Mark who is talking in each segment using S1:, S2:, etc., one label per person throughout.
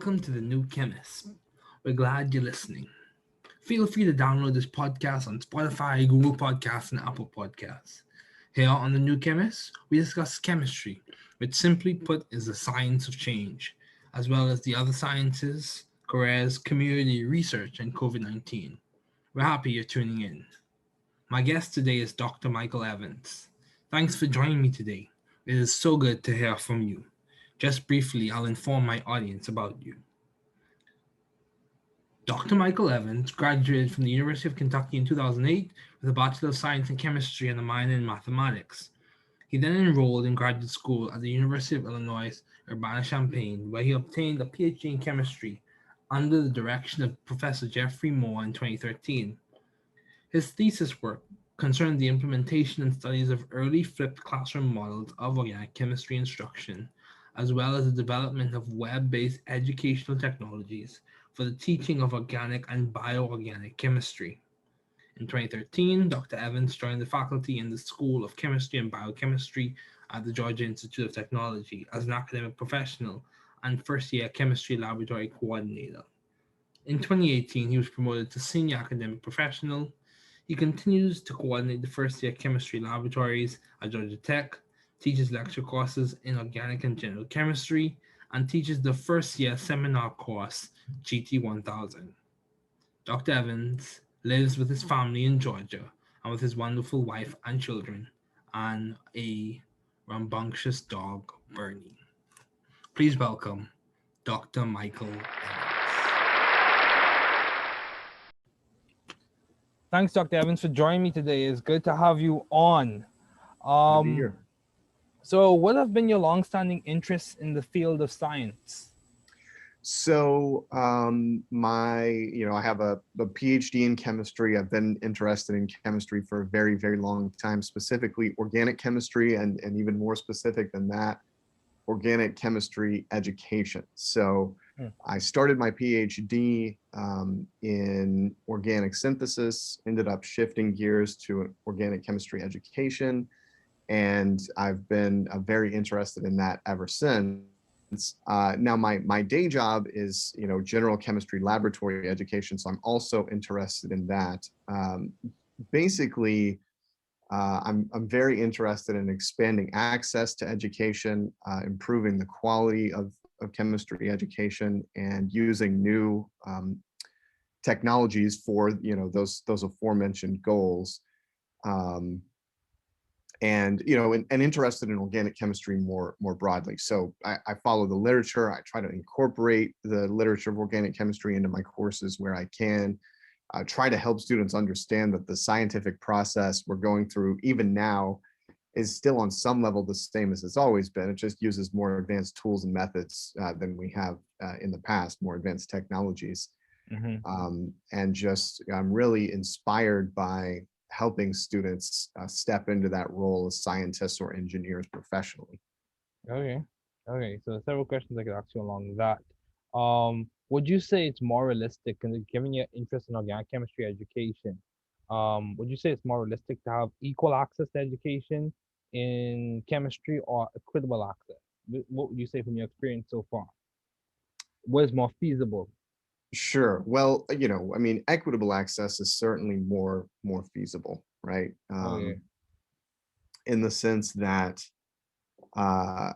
S1: welcome to the new Chemist. We're glad you're listening. Feel free to download this podcast on Spotify, Google Podcasts, and Apple Podcasts. Here on the new Chemist, we discuss chemistry, which simply put is the science of change, as well as the other sciences, careers, community research, and COVID 19. We're happy you're tuning in. My guest today is Dr. Michael Evans. Thanks for joining me today. It is so good to hear from you. Just briefly, I'll inform my audience about you. Dr. Michael Evans graduated from the University of Kentucky in 2008 with a Bachelor of Science in Chemistry and a minor in Mathematics. He then enrolled in graduate school at the University of Illinois Urbana-Champaign, where he obtained a PhD in chemistry under the direction of Professor Jeffrey Moore in 2013. His thesis work concerned the implementation and studies of early flipped classroom models of organic chemistry instruction, as well as the development of web-based educational technologies for the teaching of organic and bioorganic chemistry. In 2013, Dr. Evans joined the faculty in the School of Chemistry and Biochemistry at the Georgia Institute of Technology as an academic professional and first-year chemistry laboratory coordinator. In 2018, he was promoted to senior academic professional. He continues to coordinate the first-year chemistry laboratories at Georgia Tech, teaches lecture courses in organic and general chemistry, and teaches the first-year seminar course, GT1000. Dr. Evans lives with his family in Georgia and with his wonderful wife and children and a rambunctious dog, Bernie. Please welcome Dr. Michael Evans. Thanks, Dr. Evans, for joining me today. It's good to have you on.
S2: Good to be here.
S1: So, what have been your longstanding interests in the field of science?
S2: So, I have a PhD in chemistry. I've been interested in chemistry for a very, very long time, specifically organic chemistry, and even more specific than that, organic chemistry education. So, I started my PhD in organic synthesis, ended up shifting gears to organic chemistry education, and I've been very interested in that ever since. Now my day job is general chemistry laboratory education, so I'm also interested in that. Basically, I'm very interested in expanding access to education, improving the quality of chemistry education, and using new technologies for those aforementioned goals. And interested in organic chemistry more broadly. So I follow the literature. I try to incorporate the literature of organic chemistry into my courses where I can. Try to help students understand that the scientific process we're going through, even now, is still on some level the same as it's always been. It just uses more advanced tools and methods than we have in the past, more advanced technologies. And just I'm really inspired by helping students step into that role as scientists or engineers professionally.
S1: Okay. So several questions I could ask you along that. Would you say it's more realistic, given your interest in organic chemistry education, would you say it's more realistic to have equal access to education in chemistry or equitable access? What would you say from your experience so far? What is more feasible?
S2: Sure. Well, equitable access is certainly more feasible, right? In the sense that I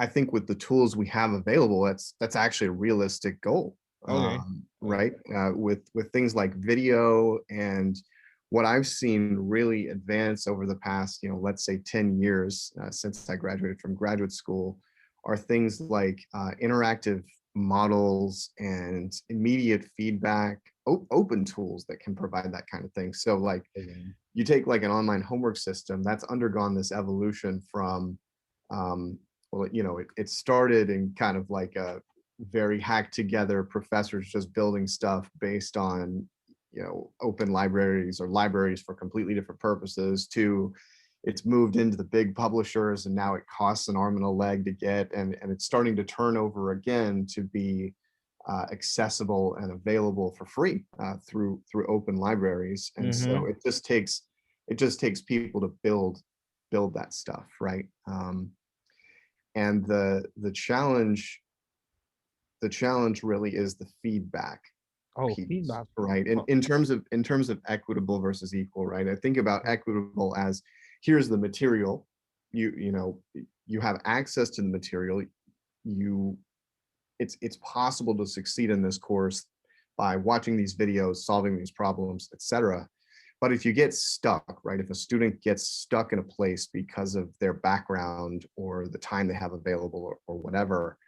S2: think with the tools we have available, that's actually a realistic goal, right? With things like video and what I've seen really advance over the past, let's say 10 years since I graduated from graduate school, are things like interactive models and immediate feedback, open tools that can provide that kind of thing. So like you take like an online homework system that's undergone this evolution from, it started in kind of like a very hacked together professors just building stuff based on, open libraries or libraries for completely different purposes, to it's moved into the big publishers, and now it costs an arm and a leg to get, and it's starting to turn over again to be accessible and available for free through open libraries. And so it just takes people to build that stuff, right? And the challenge The challenge really is the feedback
S3: Oh,
S2: piece,
S3: feedback.
S2: right?
S3: Oh,
S2: In terms of equitable versus equal, right? I think about equitable as, here's the material, you know, you have access to the material, you it's possible to succeed in this course by watching these videos, solving these problems, etc. But if you get stuck, right, if a student gets stuck in a place because of their background or the time they have available, or whatever,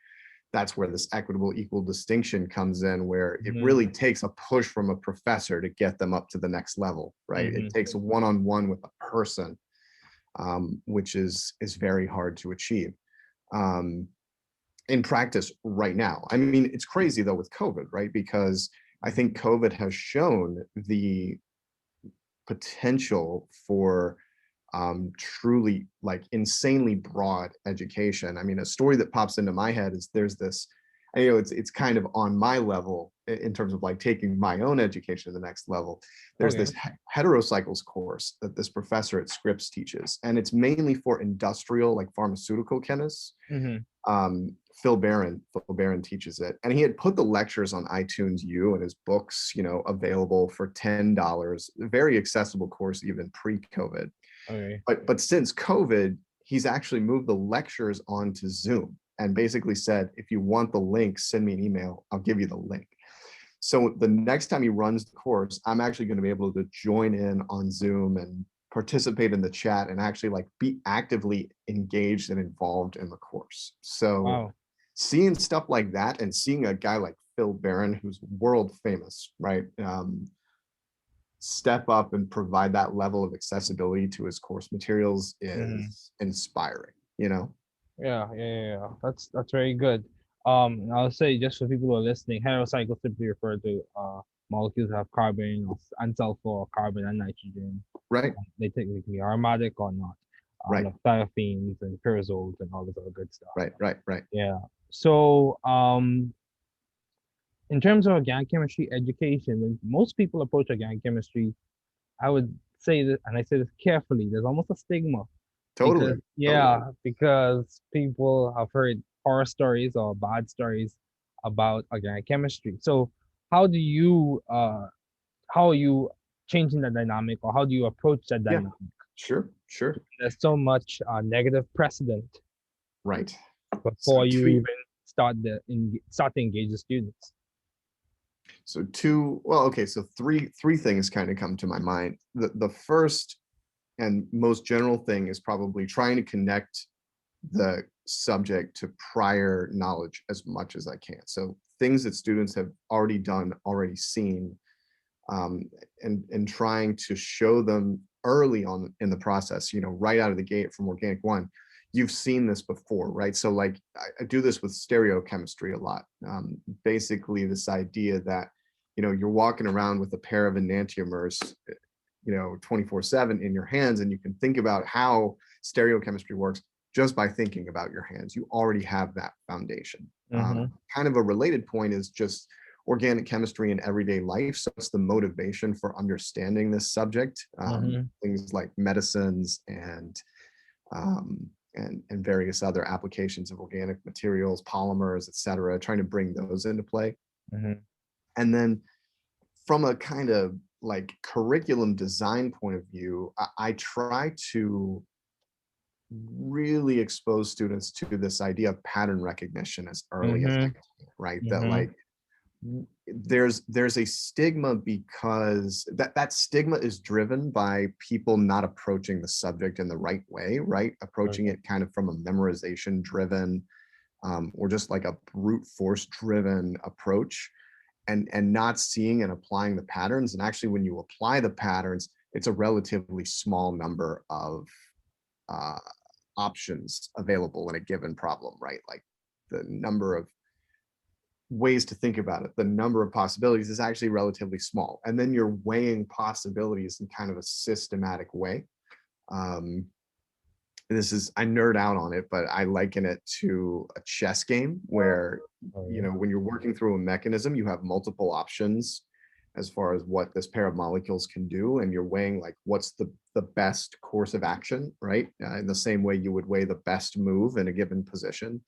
S2: that's where this equitable equal distinction comes in, where it
S3: mhm,
S2: really takes a push from a professor to get them up to the next level, right? It
S3: mhm.
S2: takes a one-on-one with a person, which is very hard to achieve um, in practice right now. I mean, it's crazy though with COVID, right? Because I think COVID has shown the potential for truly like insanely broad education. I mean, a story that pops into my head is there's this, you know, it's kind of on my level in terms of like taking my own education to the next level. There's
S3: Okay.
S2: this heterocycles course that this professor at Scripps teaches, and it's mainly for industrial, like pharmaceutical chemists.
S3: Mhm.
S2: Phil Barron teaches it, and he had put the lectures on iTunes U and his books, you know, available for $10. Very accessible course even pre-COVID.
S3: Okay.
S2: But since COVID, he's actually moved the lectures onto Zoom and basically said, if you want the link, send me an email. I'll give you the link. So the next time he runs the course, I'm actually going to be able to join in on Zoom and participate in the chat and actually like be actively engaged and involved in the course. So
S3: Wow.
S2: seeing stuff like that and seeing a guy like Phil Barron, who's world famous, right? Step up and provide that level of accessibility to his course materials
S3: Mhm.
S2: is inspiring, you know?
S3: Yeah, yeah, yeah, yeah. That's very good. And I'll say just for people who are listening, heterocycles typically refer to molecules that have carbon and sulfur, carbon and nitrogen.
S2: Right,
S3: They technically are aromatic or not.
S2: right,
S3: Like thiophene and pyrazoles and all this other good stuff.
S2: right.
S3: Yeah. So, in terms of organic chemistry education, when most people approach organic chemistry, I would say that, and I say this carefully, there's almost a stigma because,
S2: Totally, totally.
S3: yeah, because people have heard horror stories or bad stories about organic chemistry. So, how do you, how are you changing the dynamic, or how do you approach that
S2: Yeah,
S3: dynamic?
S2: sure.
S3: There's so much negative precedent
S2: Right. So
S3: before you even start to engage the students.
S2: so three things kind of come to my mind. The first and most general thing is probably trying to connect the subject to prior knowledge as much as I can. So things that students have already done, already seen, and trying to show them early on in the process, you know, right out of the gate from Organic One. You've seen this before, right? So like I do this with stereochemistry a lot. Basically this idea that, you know, you're walking around with a pair of enantiomers, you know, 24/7 in your hands, and you can think about how stereochemistry works just by thinking about your hands. You already have that foundation.
S3: Mm-hmm.
S2: Kind of a related point is just organic chemistry in everyday life. So it's the motivation for understanding this subject,
S3: Mm-hmm.
S2: things like medicines um, and various other applications of organic materials, polymers, et cetera, trying to bring those into play.
S3: Mm-hmm.
S2: And then from a kind of like curriculum design point of view, I try to really expose students to this idea of pattern recognition as early as I
S3: Mm-hmm.
S2: can, right? That
S3: Mm-hmm.
S2: like there's a stigma because that stigma is driven by people not approaching the subject in the right way, right? Approaching it kind of from a memorization driven or just like a brute force driven approach, and not seeing and applying the patterns. And actually when you apply the patterns, it's a relatively small number of uh, options available in a given problem, right? Like the number of ways to think about it, the number of possibilities is actually relatively small. And then you're weighing possibilities in kind of a systematic way. Um, I nerd out on it, but I liken it to a chess game where,
S3: Oh,
S2: you
S3: yeah.
S2: know, when you're working through a mechanism, you have multiple options as far as what this pair of molecules can do. And you're weighing like, what's the best course of action, right? In the same way you would weigh the best move in a given position.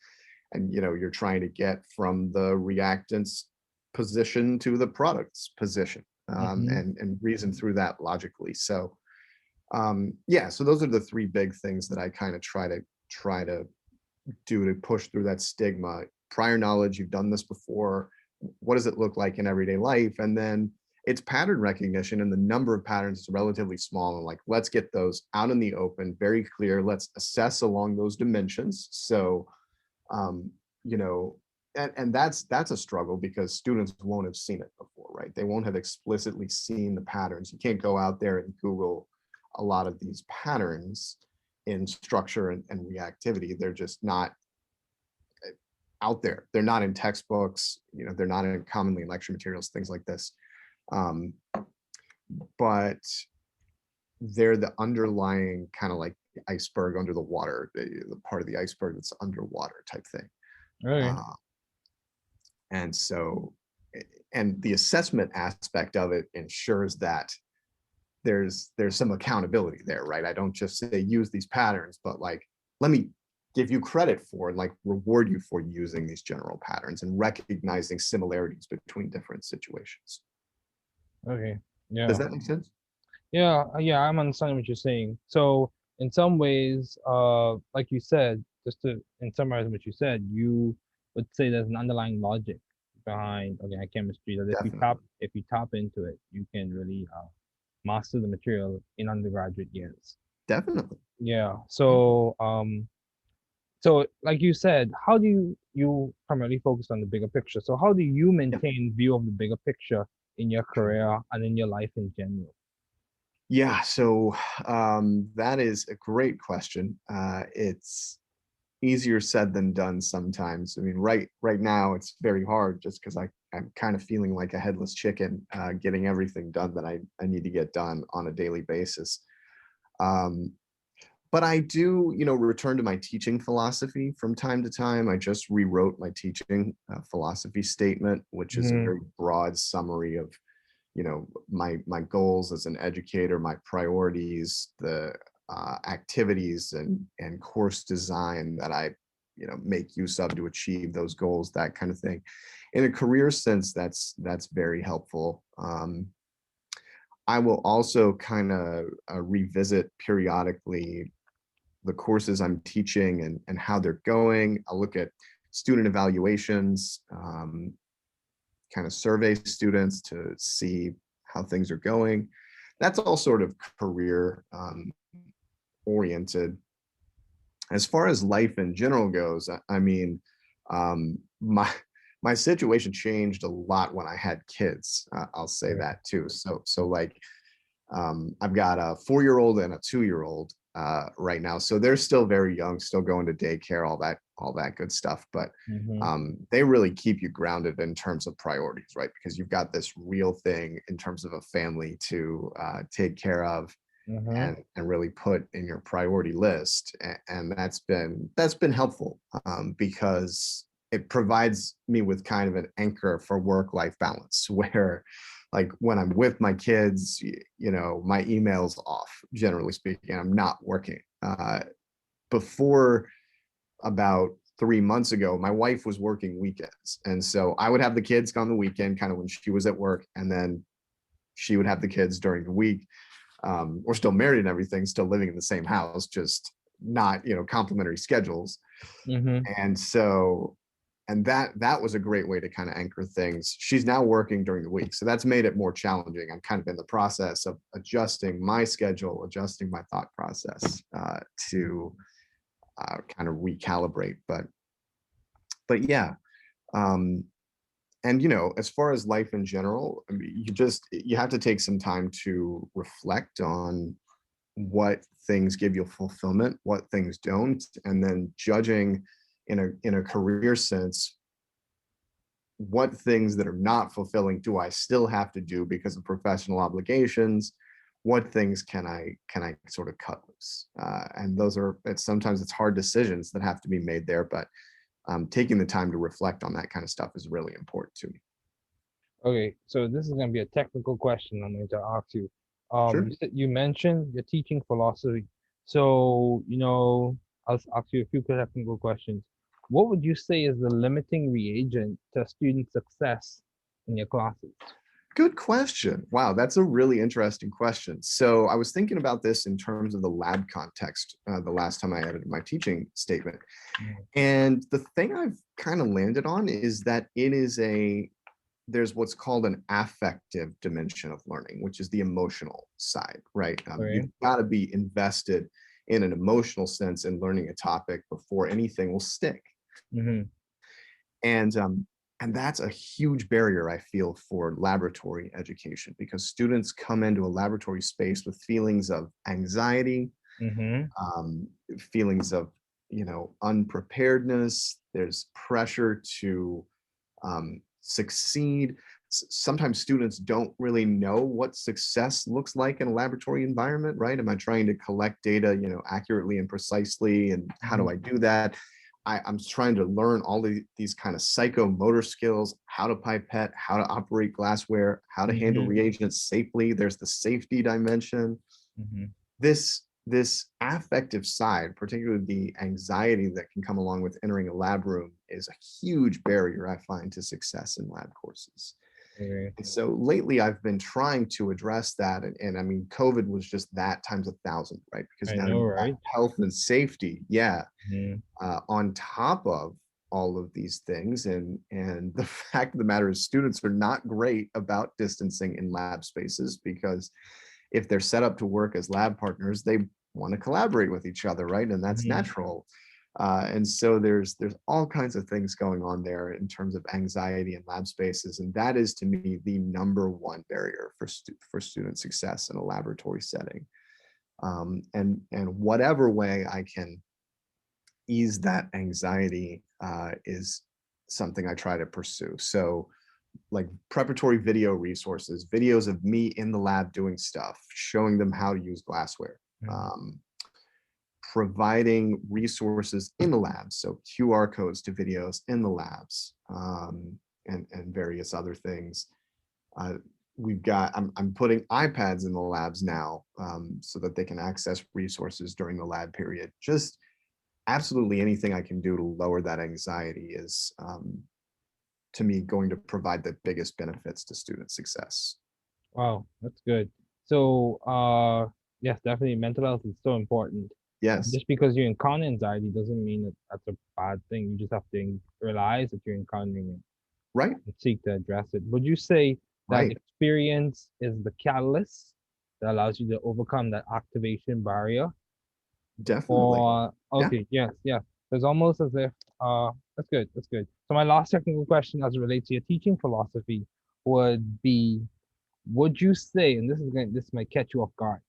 S2: and you're trying to get from the reactant's position to the product's position,
S3: Mm-hmm.
S2: and reason through that logically. So yeah, so those are the three big things that I kind of try to do to push through that stigma. Prior knowledge, you've done this before. What does it look like in everyday life? And then it's pattern recognition, and the number of patterns is relatively small. And like, let's get those out in the open, very clear. Let's assess along those dimensions. So, um, you know, and that's a struggle because students won't have seen it before, right? They won't have explicitly seen the patterns. You can't go out there and Google a lot of these patterns in structure and reactivity. They're just not out there. They're not in textbooks, they're not in commonly in lecture materials, things like this. Um, but they're the underlying kind of like the iceberg under the water, the part of the iceberg that's underwater type thing.
S3: Okay.
S2: Uh, and so, and the assessment aspect of it ensures that there's some accountability there, right? I don't just say use these patterns, but like, let me give you credit for and like reward you for using these general patterns and recognizing similarities between different situations.
S3: Okay. Yeah.
S2: Does that make sense?
S3: Yeah. Yeah. I'm understanding what you're saying. So in some ways, like you said, just to in summarize what you said, you would say there's an underlying logic behind organic chemistry that
S2: Definitely.
S3: if you tap into it, you can really master the material in undergraduate years.
S2: Definitely.
S3: Yeah. So so like you said, how do you primarily focus on the bigger picture? So how do you
S2: Yeah.
S3: maintain view of the bigger picture in your career and in your life in general?
S2: Yeah, so that is a great question. It's easier said than done sometimes. I mean, right now it's very hard just because I'm kind of feeling like a headless chicken, getting everything done that I need to get done on a daily basis. Um, but I do, return to my teaching philosophy from time to time. I just rewrote my teaching philosophy statement, which is a
S3: Mm-hmm.
S2: very broad summary of my goals as an educator, my priorities, the activities and course design that I make use of to achieve those goals, that kind of thing. In a career sense, that's very helpful. I will also kind of revisit periodically the courses I'm teaching and how they're going. I'll look at student evaluations, kind of survey students to see how things are going. That's all sort of career oriented. As far as life in general goes, I mean, my situation changed a lot when I had kids. I'll say
S3: Okay.
S2: that too. So like, I've got a 4-year-old and a 2-year-old right now, so they're still very young, still going to daycare, all that good stuff. But
S3: Mm-hmm.
S2: they really keep you grounded in terms of priorities, right? Because you've got this real thing in terms of a family to take care of
S3: Mm-hmm.
S2: and really put in your priority list, and that's been helpful, because it provides me with kind of an anchor for work-life balance where like when I'm with my kids, my email's off, generally speaking. I'm not working. Before about 3 months ago, my wife was working weekends. And so I would have the kids on the weekend, kind of when she was at work, and then she would have the kids during the week. We're still married and everything, still living in the same house, just not, complementary schedules.
S3: Mm-hmm.
S2: And so, and that was a great way to kind of anchor things. She's now working during the week, so that's made it more challenging. I'm kind of in the process of adjusting my schedule, adjusting my thought process to kind of recalibrate. But yeah, um, and as far as life in general, I mean, you have to take some time to reflect on what things give you fulfillment, what things don't, and then judging in a career sense what things that are not fulfilling do I still have to do because of professional obligations. What things can I sort of cut loose, and those are sometimes it's hard decisions that have to be made there, but taking the time to reflect on that kind of stuff is really important to me.
S3: Okay, so this is going to be a technical question I'm going to ask you.
S2: Sure.
S3: You mentioned you're teaching philosophy. So, I'll ask you a few technical questions. what would you say is the limiting reagent to student success in your classes?
S2: Good question. Wow, that's a really interesting question. So I was thinking about this in terms of the lab context the last time I edited my teaching statement.
S3: Mm.
S2: And the thing I've kind of landed on is that there's what's called an affective dimension of learning, which is the emotional side, right?
S3: Okay.
S2: You've got to be invested in an emotional sense in learning a topic before anything will stick.
S3: Mm-hmm.
S2: And that's a huge barrier, I feel, for laboratory education, because students come into a laboratory space with feelings of anxiety,
S3: Mm-hmm.
S2: feelings of, unpreparedness. There's pressure to succeed. Sometimes students don't really know what success looks like in a laboratory environment, right? Am I trying to collect data, accurately and precisely? And how do I do that? I'm trying to learn all these kind of psychomotor skills, how to pipette, how to operate glassware, how to handle
S3: Mm-hmm.
S2: reagents safely. There's the safety dimension.
S3: Mm-hmm.
S2: This affective side, particularly the anxiety that can come along with entering a lab room, is a huge barrier, I find, to success in lab courses.
S3: Okay.
S2: And so lately I've been trying to address that. And I mean, COVID was just that times 1,000, right? Because
S3: I
S2: now
S3: know,
S2: you've got
S3: right?
S2: health and safety. Yeah.
S3: Mm-hmm.
S2: On top of all of these things. And the fact of the matter is, students are not great about distancing in lab spaces, because if they're set up to work as lab partners, they want to collaborate with each other, right? And that's
S3: Mm-hmm.
S2: natural. And so there's all kinds of things going on there in terms of anxiety in lab spaces, and that is, to me, the number one barrier for student success in a laboratory setting. And whatever way I can ease that anxiety is something I try to pursue. So, like preparatory video resources, videos of me in the lab doing stuff, showing them how to use glassware, um, providing resources in the labs, so QR codes to videos in the labs, and various other things. Uh, I'm putting iPads in the labs now, so that they can access resources during the lab period. Just absolutely anything I can do to lower that anxiety is, to me, going to provide the biggest benefits to student success.
S3: Wow, that's good. So, yes, definitely mental health is so important.
S2: Yes,
S3: Just because you encounter anxiety doesn't mean that that's a bad thing. You just have to realize that you're encountering it
S2: right,
S3: and seek to address it. Would you say that
S2: right,
S3: experience is the catalyst that allows you to overcome that activation barrier?
S2: definitely.
S3: Or
S2: Yeah,
S3: okay, yes, yeah. It's almost as if that's good, that's good. So my last technical question as it relates to your teaching philosophy would be, would you say, and this might catch you off guard,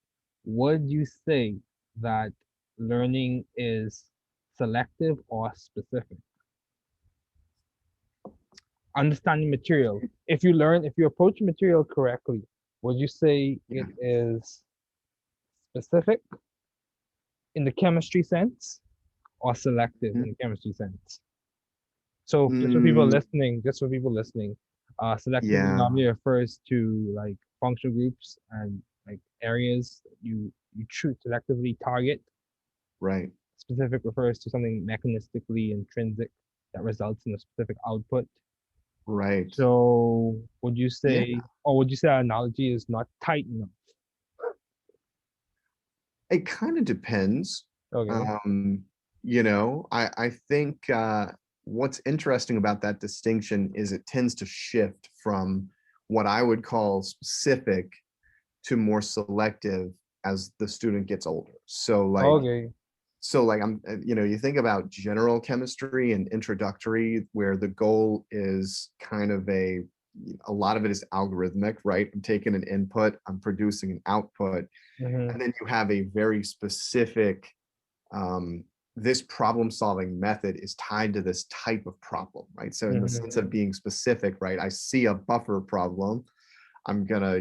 S3: would you say that learning is selective or specific? Understanding material. If you approach material correctly, would you say
S2: yeah.
S3: it is specific in the chemistry sense or selective in
S2: Mhm.
S3: the chemistry sense? So
S2: Mm,
S3: just for people listening, selectively
S2: yeah,
S3: normally refers to like functional groups and like areas that you choose selectively target.
S2: right,
S3: Specific refers to something mechanistically intrinsic that results in a specific output.
S2: right.
S3: So
S2: Yeah,
S3: would you say our analogy is not tight enough?
S2: it kind of depends.
S3: Okay.
S2: Um, I think what's interesting about that distinction is it tends to shift from what I would call specific to more selective as the student gets older.
S3: Okay.
S2: You think about general chemistry and introductory, where the goal is kind of a lot of it is algorithmic, right? I'm taking an input, I'm producing an output,
S3: Mm-hmm.
S2: and then you have a very specific, um, this problem solving method is tied to this type of problem, right? So in the
S3: Mm-hmm.
S2: sense of being specific, right, I see a buffer problem, I'm gonna,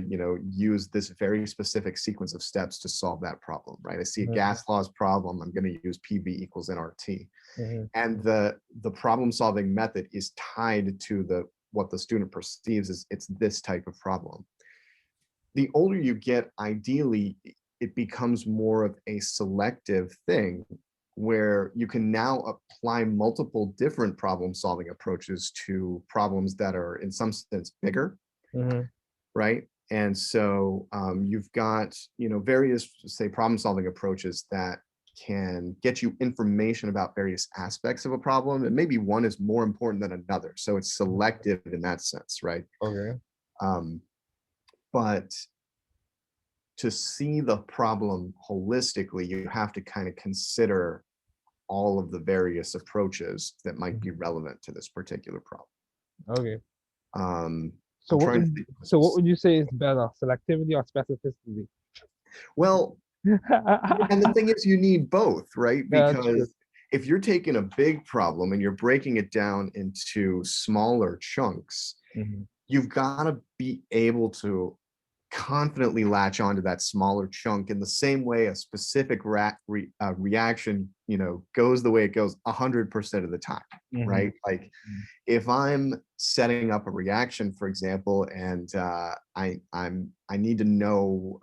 S2: use this very specific sequence of steps to solve that problem, right? I see a
S3: Mm-hmm.
S2: gas laws problem, I'm gonna use PV equals nRT.
S3: Mm-hmm.
S2: And the problem solving method is tied to what the student perceives as it's this type of problem. The older you get, ideally, it becomes more of a selective thing, where you can now apply multiple different problem solving approaches to problems that are in some sense bigger, right? And so you've got, various, say, problem solving approaches that can get you information about various aspects of a problem, and maybe one is more important than another. So it's selective in that sense, right?
S3: Okay.
S2: But to see the problem holistically, you have to kind of consider all of the various approaches that might be relevant to this particular problem.
S3: Okay.
S2: So
S3: what would you say is better, selectivity or specificity?
S2: Well, and the thing is, you need both, right? Because if you're taking a big problem and you're breaking it down into smaller chunks, you've got to be able to confidently latch onto that smaller chunk in the same way a specific reaction, goes the way it goes 100% of the time, right? Like if I'm setting up a reaction, for example, and I need to know,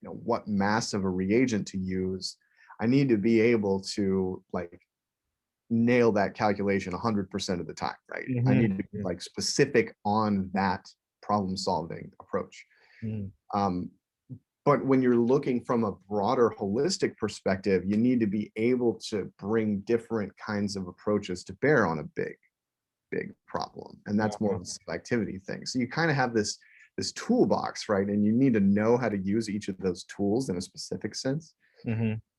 S2: what mass of a reagent to use, I need to be able to like nail that calculation 100% of the time, right? I need to be like specific on that problem solving approach. But when you're looking from a broader holistic perspective, you need to be able to bring different kinds of approaches to bear on a big problem. And that's more of a selectivity thing. So you kind of have this toolbox, right? And you need to know how to use each of those tools in a specific sense.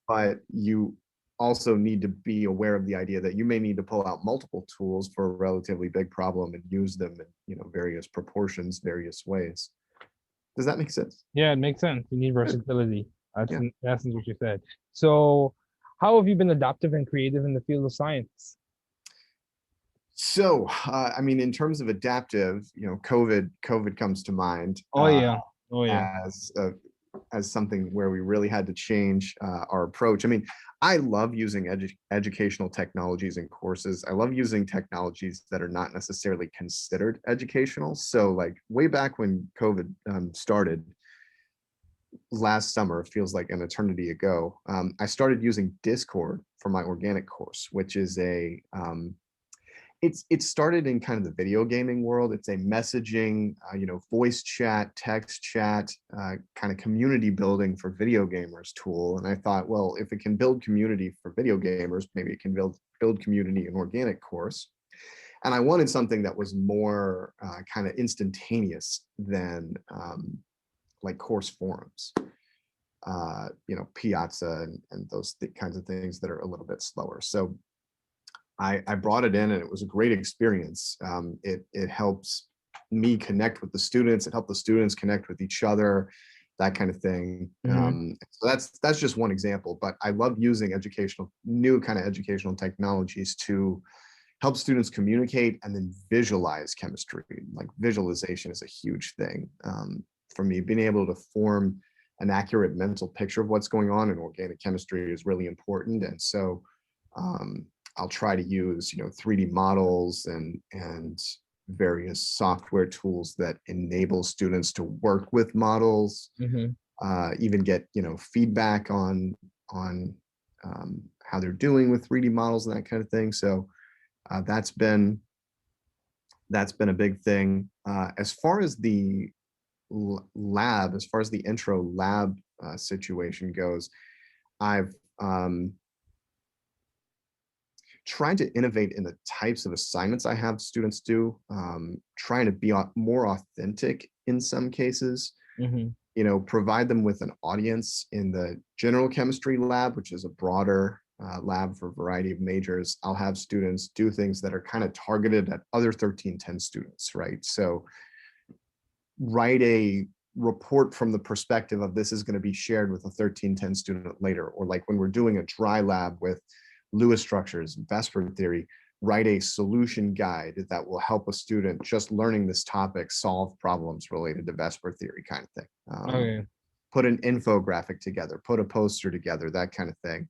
S2: But you also need to be aware of the idea that you may need to pull out multiple tools for a relatively big problem and use them in, various proportions, various ways. Does that make sense?
S3: Yeah, it makes sense. You need versatility. That's in essence what you said. So how have you been adaptive and creative in the field of science?
S2: So, in terms of adaptive, COVID comes to mind. As something where we really had to change our approach. I love using educational technologies in courses. I love using technologies that are not necessarily considered educational. So like way back when COVID started last summer, it feels like an eternity ago, I started using Discord for my organic course, which is it started in kind of the video gaming world. It's a messaging, voice chat, text chat, kind of community building for video gamers tool. And I thought, well, if it can build community for video gamers, maybe it can build community in organic course. And I wanted something that was more kind of instantaneous than like course forums, Piazza and those kinds of things that are a little bit slower. So I brought it in and it was a great experience. It helps me connect with the students. It helped the students connect with each other, that kind of thing. So that's just one example, but I love using new kind of educational technologies to help students communicate and then visualize chemistry. Like visualization is a huge thing for me. Being able to form an accurate mental picture of what's going on in organic chemistry is really important. And so I'll try to use 3D models and various software tools that enable students to work with models, even get feedback on how they're doing with 3D models and that kind of thing. So that's been a big thing. As far as the lab, as far as the intro lab situation goes, I've trying to innovate in the types of assignments I have students do, trying to be more authentic in some cases, provide them with an audience in the general chemistry lab, which is a broader lab for a variety of majors. I'll have students do things that are kind of targeted at other 1310 students, right? So write a report from the perspective of this is going to be shared with a 1310 student later, or like when we're doing a dry lab with Lewis structures, Vesper theory, write a solution guide that will help a student just learning this topic solve problems related to Vesper theory kind of thing. Put an infographic together, put a poster together, that kind of thing.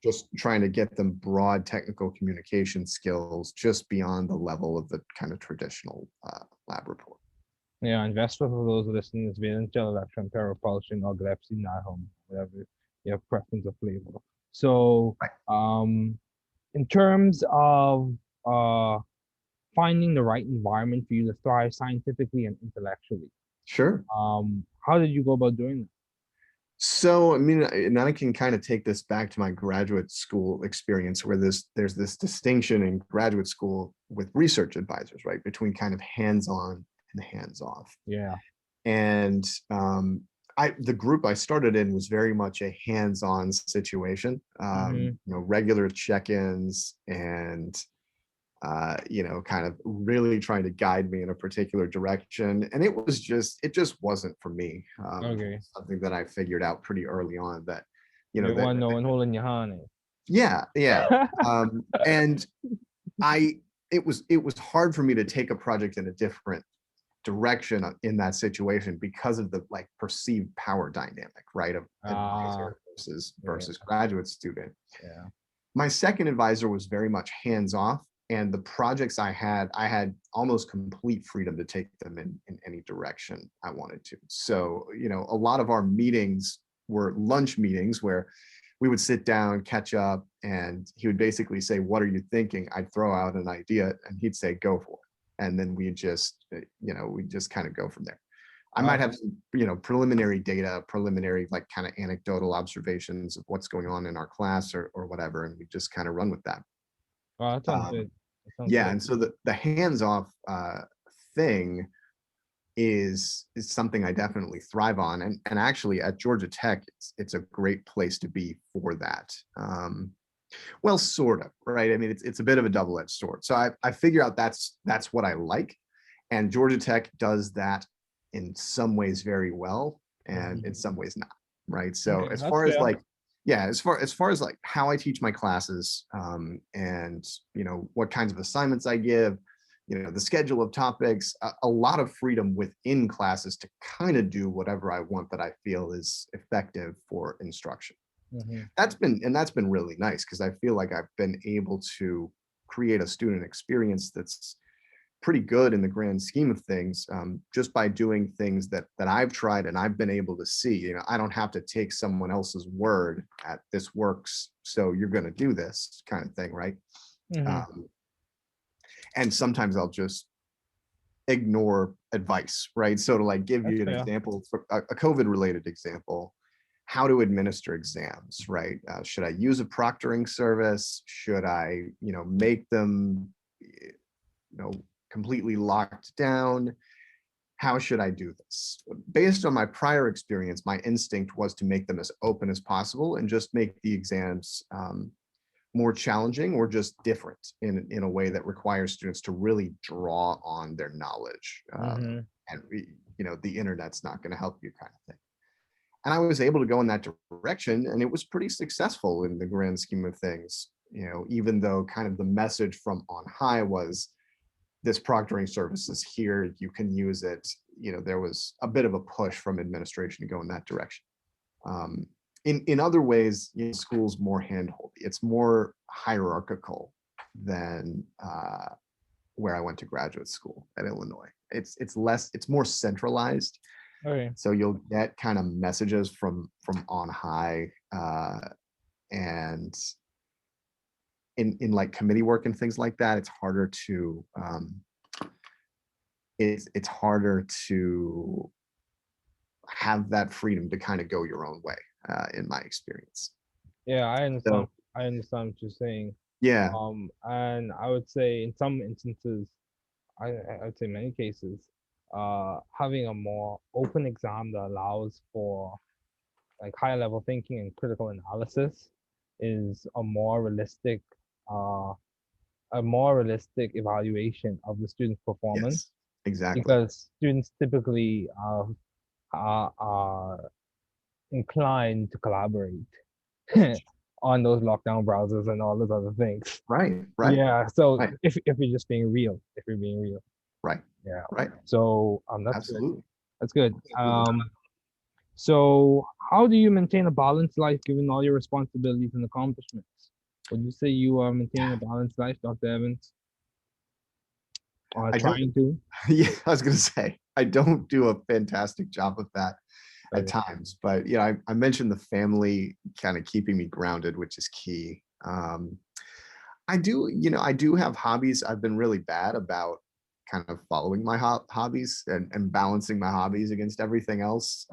S2: Just trying to get them broad technical communication skills just beyond the level of the kind of traditional lab report.
S3: Yeah, and Vesper, for those listening, is Valentia electron, propulsion, or glypsine, home, whatever your preference of flavor. So,
S2: Right.
S3: in terms of finding the right environment for you to thrive scientifically and intellectually,
S2: Sure.
S3: how did you go about doing that?
S2: So, I mean, and I can kind of take this back to my graduate school experience where there's this distinction in graduate school with research advisors, right? Between kind of hands-on and hands-off.
S3: Yeah.
S2: And the group I started in was very much a hands-on situation.
S3: Mhm.
S2: Regular check-ins and kind of really trying to guide me in a particular direction. And it just wasn't for me.
S3: Okay.
S2: Something that I figured out pretty early on that,
S3: You
S2: that
S3: want no one holding your hand.
S2: yeah, yeah. And it was hard for me to take a project in a different direction in that situation because of the like perceived power dynamic, right? Of advisor versus graduate student.
S3: Yeah.
S2: My second advisor was very much hands off, and the projects I had almost complete freedom to take them in any direction I wanted to. So, a lot of our meetings were lunch meetings where we would sit down, catch up, and he would basically say, "What are you thinking?" I'd throw out an idea, and he'd say, "Go for it." And then we just, we just kind of go from there. I might have some, preliminary data, preliminary like kind of anecdotal observations of what's going on in our class or whatever, and we just kind of run with that.
S3: Well, that sounds good. That sounds
S2: Yeah,
S3: good.
S2: and so the hands-off thing is something I definitely thrive on, and actually at Georgia Tech, it's a great place to be for that. Well, sort of, right? I mean, it's a bit of a double-edged sword. So I figure out that's what I like, and Georgia Tech does that in some ways very well, and in some ways not, right? So
S3: Okay,
S2: as
S3: that's
S2: far as
S3: fair.
S2: like, yeah, as far as like how I teach my classes, and what kinds of assignments I give, the schedule of topics, a lot of freedom within classes to kind of do whatever I want that I feel is effective for instruction.
S3: Mhm.
S2: That's been really nice because I feel like I've been able to create a student experience that's pretty good in the grand scheme of things, just by doing things that I've tried and I've been able to see. I don't have to take someone else's word at this works, so you're going to do this kind of thing, right?
S3: Mhm.
S2: And sometimes I'll just ignore advice, right? So to like give
S3: That's
S2: you an
S3: fair.
S2: example, a COVID related example, how to administer exams, right? Should I use a proctoring service? Should I, make them, completely locked down? How should I do this? Based on my prior experience, my instinct was to make them as open as possible and just make the exams more challenging or just different in a way that requires students to really draw on their knowledge.
S3: Mhm.
S2: And the internet's not going to help you, kind of thing. And I was able to go in that direction, and it was pretty successful in the grand scheme of things. Even though kind of the message from on high was this proctoring service is here, you can use it. There was a bit of a push from administration to go in that direction. In other ways, school's more handholdy. It's more hierarchical than where I went to graduate school at Illinois. It's more centralized.
S3: Okay.
S2: So you'll get kind of messages from on high, and in like committee work and things like that, it's harder to have that freedom to kind of go your own way, in my experience.
S3: Yeah, I understand.
S2: So
S3: I understand what you're saying.
S2: yeah,
S3: And I would say in some instances, I'd say many cases, having a more open exam that allows for like higher level thinking and critical analysis is uh, a more realistic evaluation of the student's performance
S2: yes, exactly.
S3: because students typically are inclined to collaborate on those lockdown browsers and all those other things.
S2: Right, right,
S3: Yeah. So
S2: right,
S3: if you're just being real, if you're being real,
S2: right,
S3: yeah.
S2: right.
S3: So that's good.
S2: Absolutely,
S3: That's good.
S2: absolutely.
S3: So how do you maintain a balanced life given all your responsibilities and accomplishments? Would you say you are maintaining a balanced life, Dr. Evans, or
S2: I don't.
S3: trying to?
S2: Yeah, I was gonna say I don't do a fantastic job of that. at times. But yeah, I mentioned the family kind of keeping me grounded, which is key. I do have hobbies. I've been really bad about kind of following my hobbies and balancing my hobbies against everything else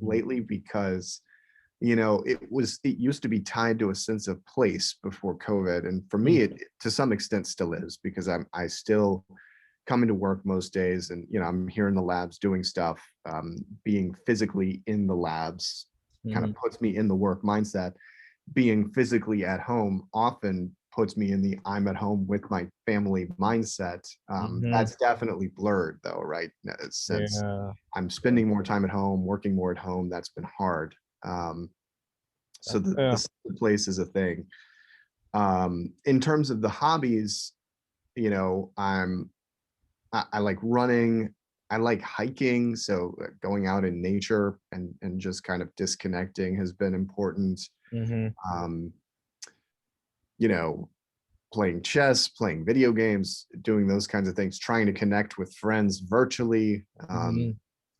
S2: lately, because it used to be tied to a sense of place before COVID, and for me it to some extent still is, because I still coming to work most days, and I'm here in the labs doing stuff. Being physically in the labs kind of puts me in the work mindset. Being physically at home often puts me in the I'm at home with my family mindset. That's definitely blurred though, right? Since I'm spending more time at home, working more at home, that's been hard. So the place is a thing. In terms of the hobbies, I like running. I like hiking. So going out in nature and just kind of disconnecting has been important. Playing chess, playing video games, doing those kinds of things, trying to connect with friends virtually,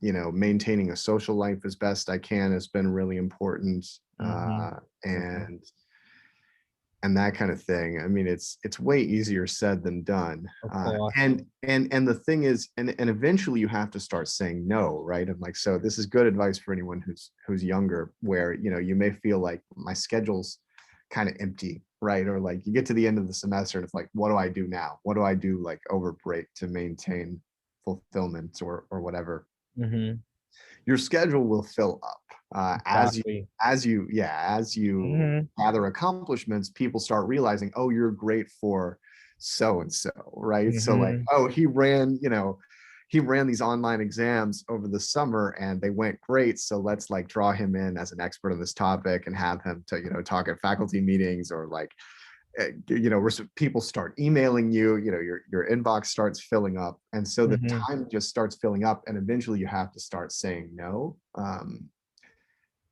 S2: maintaining a social life as best I can has been really important. And that kind of thing. I mean, it's way easier said than done. And the thing is, and eventually you have to start saying no, right? And like, so this is good advice for anyone who's younger, where you may feel like my schedule's kind of empty, right? Or like you get to the end of the semester and it's like, what do I do now? What do I do like over break to maintain fulfillment or whatever? Your schedule will fill up as you gather accomplishments. People start realizing, oh, you're great for so and so, right? So like, oh, he ran these online exams over the summer and they went great, so let's like draw him in as an expert on this topic and have him to talk at faculty meetings, or like people start emailing you, your inbox starts filling up, and so the time just starts filling up, and eventually you have to start saying no.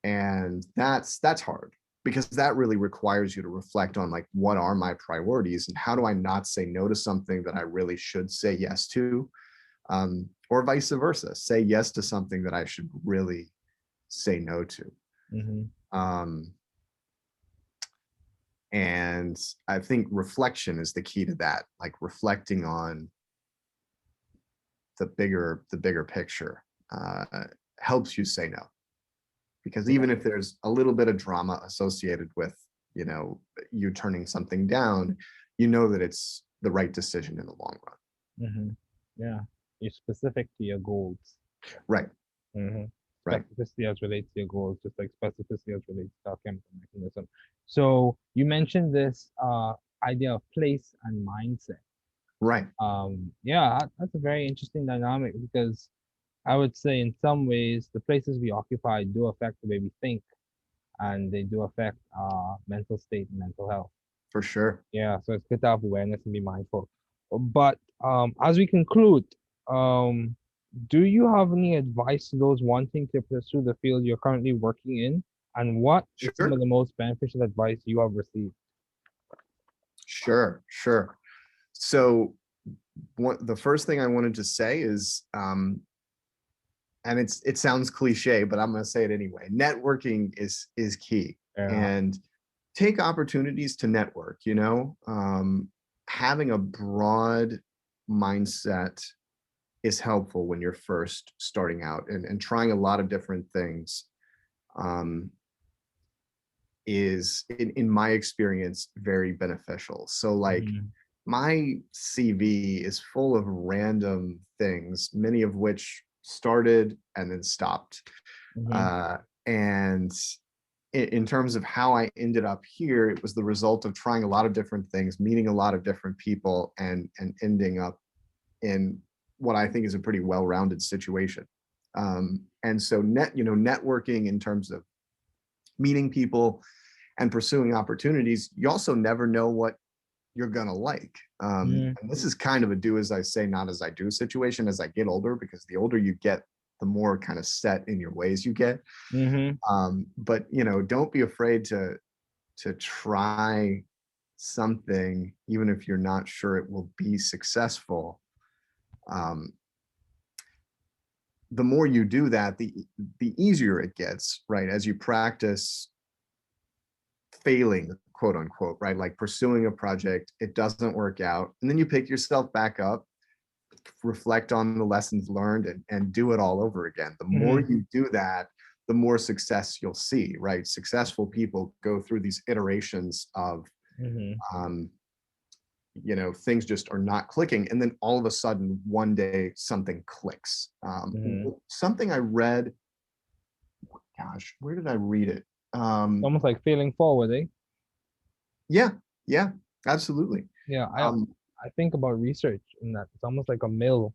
S2: And that's hard, because that really requires you to reflect on like, what are my priorities and how do I not say no to something that I really should say yes to, or vice versa, say yes to something that I should really say no to. And I think reflection is the key to that, like reflecting on the bigger picture helps you say no. Because even if there's a little bit of drama associated with, you turning something down, that it's the right decision in the long run.
S3: Yeah, you're specific to your goals.
S2: Right. Right.
S3: Specificity as relates to your goals, just like specificity as relates to our chemical mechanism. So you mentioned this idea of place and mindset.
S2: Right.
S3: Yeah, that's a very interesting dynamic, because I would say in some ways the places we occupy do affect the way we think, and they do affect our mental state and mental health.
S2: For sure.
S3: Yeah, so it's good to have awareness and be mindful. But as we conclude, do you have any advice to those wanting to pursue the field you're currently working in? And what is some of the most beneficial advice you have received?
S2: Sure. So the first thing I wanted to say is, and it sounds cliche, but I'm going to say it anyway. Networking is key. And take opportunities to network. Having a broad mindset is helpful when you're first starting out, and trying a lot of different things is, in my experience, very beneficial. So like, my CV is full of random things, many of which started and then stopped. And in terms of how I ended up here, it was the result of trying a lot of different things, meeting a lot of different people, and ending up in what I think is a pretty well-rounded situation. And so networking in terms of meeting people and pursuing opportunities, you also never know what you're gonna like. And this is kind of a do as I say, not as I do situation as I get older, because the older you get, the more kind of set in your ways you get. But don't be afraid to try something, even if you're not sure it will be successful. the more you do that, the easier it gets, right? As you practice failing, quote unquote, right? Like pursuing a project, it doesn't work out. And then you pick yourself back up, reflect on the lessons learned, and do it all over again. The more you do that, the more success you'll see, right? Successful people go through these iterations of, you know, things just are not clicking. And then all of a sudden, one day, something clicks. Something I read, gosh, where did I read it?
S3: Almost like failing forward, eh?
S2: Yeah, absolutely.
S3: Yeah, I think about research in that it's almost like a mill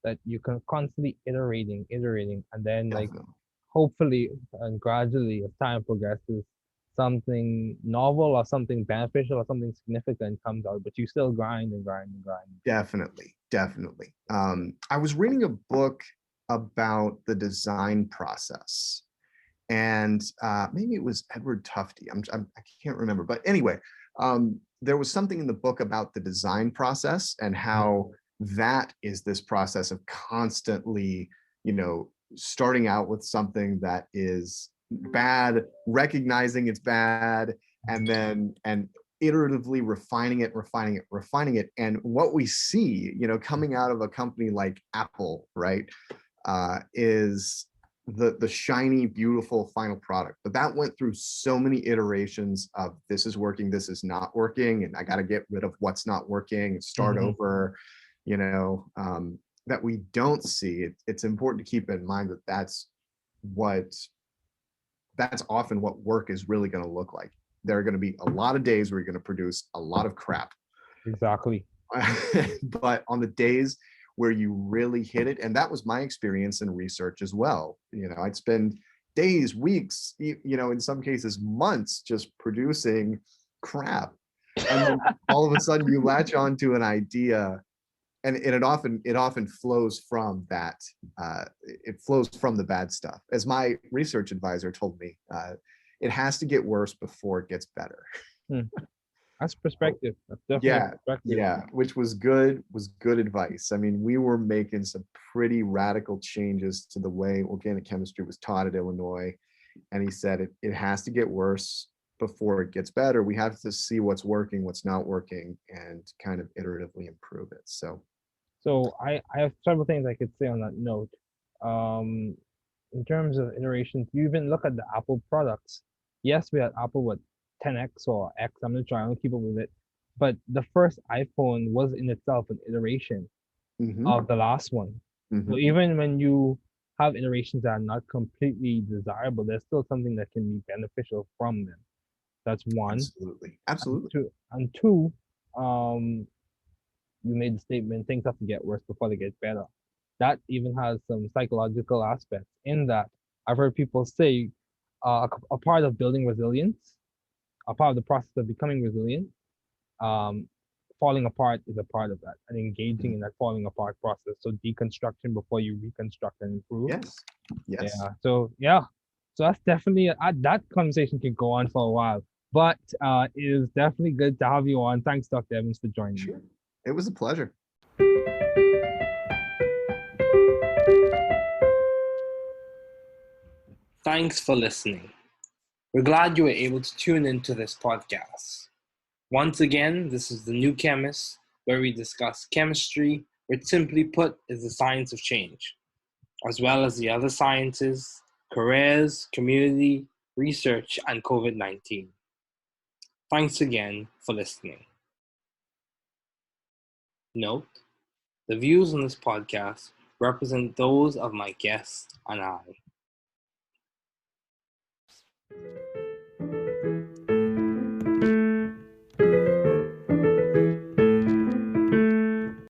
S3: that you can constantly iterating, and then like
S2: Definitely.
S3: hopefully and gradually as time progresses, something novel or something beneficial or something significant comes out, but you still grind and grind and grind.
S2: Definitely. I was reading a book about the design process, and maybe it was Edward Tufte. I can't remember, but anyway, there was something in the book about the design process and how that is this process of constantly, you know, starting out with something that is bad, recognizing it's bad, and then iteratively refining it. And what we see, you know, coming out of a company like Apple, right, is the shiny, beautiful final product. But that went through so many iterations of this is working, this is not working, and I got to get rid of what's not working and start over, you know, that we don't see. It's important to keep in mind that that's often what work is really going to look like. There are going to be a lot of days where you're going to produce a lot of crap.
S3: Exactly.
S2: But on the days where you really hit it, and that was my experience in research as well, you know, I'd spend days, weeks, you know, in some cases months just producing crap, and then all of a sudden you latch onto an idea, and it often flows from that. It flows from the bad stuff. As my research advisor told me, it has to get worse before it gets better.
S3: That's perspective. That's definitely perspective.
S2: Yeah, which was good advice. I mean, we were making some pretty radical changes to the way organic chemistry was taught at Illinois. And he said it has to get worse before it gets better. We have to see what's working, what's not working, and kind of iteratively improve it.
S3: So I have several things I could say on that note. In terms of iterations, you even look at the Apple products. Yes, we had Apple with 10x or X. I'm gonna try and keep up with it. But the first iPhone was in itself an iteration of the last one. So even when you have iterations that are not completely desirable, there's still something that can be beneficial from them. That's one.
S2: Absolutely.
S3: And two, you made the statement things have to get worse before they get better. That even has some psychological aspects in that I've heard people say a part of building resilience, a part of the process of becoming resilient, falling apart is a part of that, and engaging in that falling apart process. So deconstruction before you reconstruct and improve.
S2: Yes.
S3: Yeah. So that's definitely that conversation can go on for a while, but it is definitely good to have you on. Thanks, Dr. Evans, for joining me.
S2: It was a pleasure.
S1: Thanks for listening. We're glad you were able to tune into this podcast. Once again, this is The New Chemist, where we discuss chemistry, which simply put is the science of change, as well as the other sciences, careers, community, research, and COVID-19. Thanks again for listening. Note, the views on this podcast represent those of my guests and I.